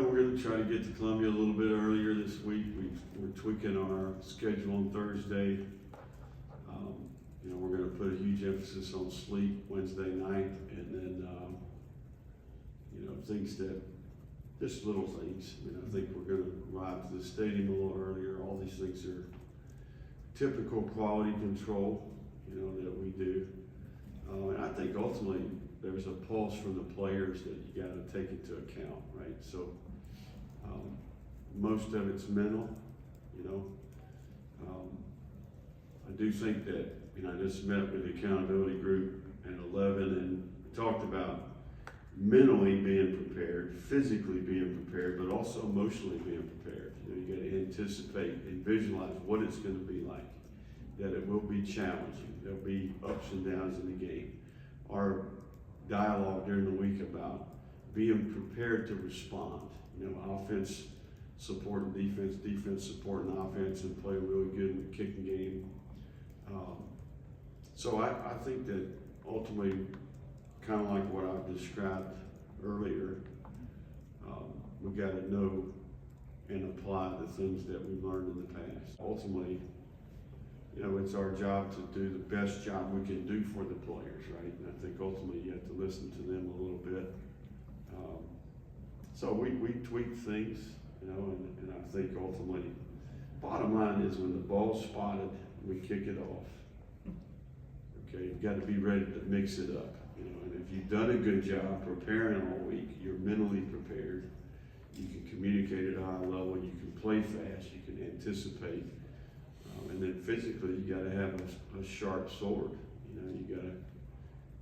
We're going to try to get to Columbia a little bit earlier this week. We're tweaking on our schedule on Thursday. We're going to put a huge emphasis on sleep Wednesday night, and then, things that, just little things. I think we're going to arrive to the stadium a little earlier. All these things are typical quality control, that we do. And I think ultimately there's a pulse from the players that you got to take into account, right? So most of it's mental, I do think that, I just met with the accountability group at 11 and talked about mentally being prepared, physically being prepared, but also emotionally being prepared. You got to anticipate and visualize what it's going to be like, that it will be challenging. There'll be ups and downs in the game. Our dialogue during the week about being prepared to respond, offense supporting defense, defense supporting offense, and play really good in the kicking game. So I think that ultimately, kind of like what I've described earlier, we got to know and apply the things that we've learned in the past. Ultimately, it's our job to do the best job we can do for the players, right? And I think ultimately you have to listen to them a little bit. So we tweak things, and I think ultimately, bottom line is when the ball's spotted, we kick it off. Okay, you've got to be ready to mix it up, and if you've done a good job preparing all week, you're mentally prepared, you can communicate at a high level, you can play fast, you can anticipate, and then physically you got to have a sharp sword. You got to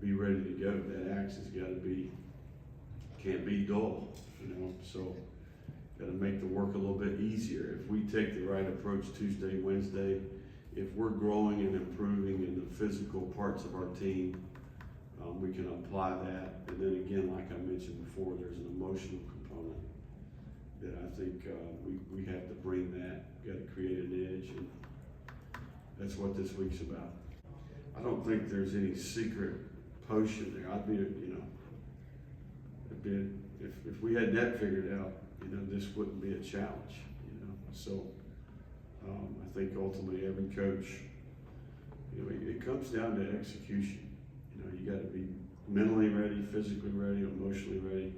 be ready to go. That axe has got to be, can't be dull, so got to make the work a little bit easier. If we take the right approach Tuesday, Wednesday, if we're growing and improving in the physical parts of our team, we can apply that. And then again, like I mentioned before, there's an emotional component that I think we have to bring that. Got to create an edge, and that's what this week's about. I don't think there's any secret potion there. I'd be, if we had that figured out, this wouldn't be a challenge, So I think ultimately every coach, it comes down to execution. You got to be mentally ready, physically ready, emotionally ready.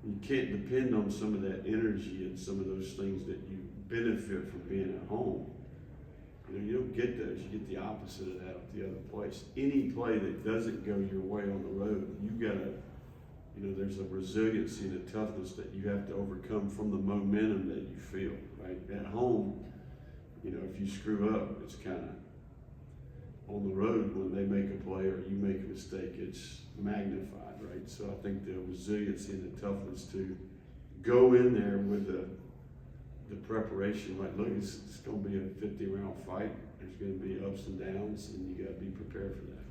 You can't depend on some of that energy and some of those things that you benefit from being at home. You don't get those. You get the opposite of that at the other place. Any play that doesn't go your way on the road, you've got to, there's a resiliency and a toughness that you have to overcome from the momentum that you feel, right? At home, if you screw up, it's kind of on the road when they make a play or you make a mistake, it's magnified, right? So I think the resiliency and the toughness to go in there with the preparation, right? Look, it's going to be a 50-round fight. There's going to be ups and downs, and you got to be prepared for that.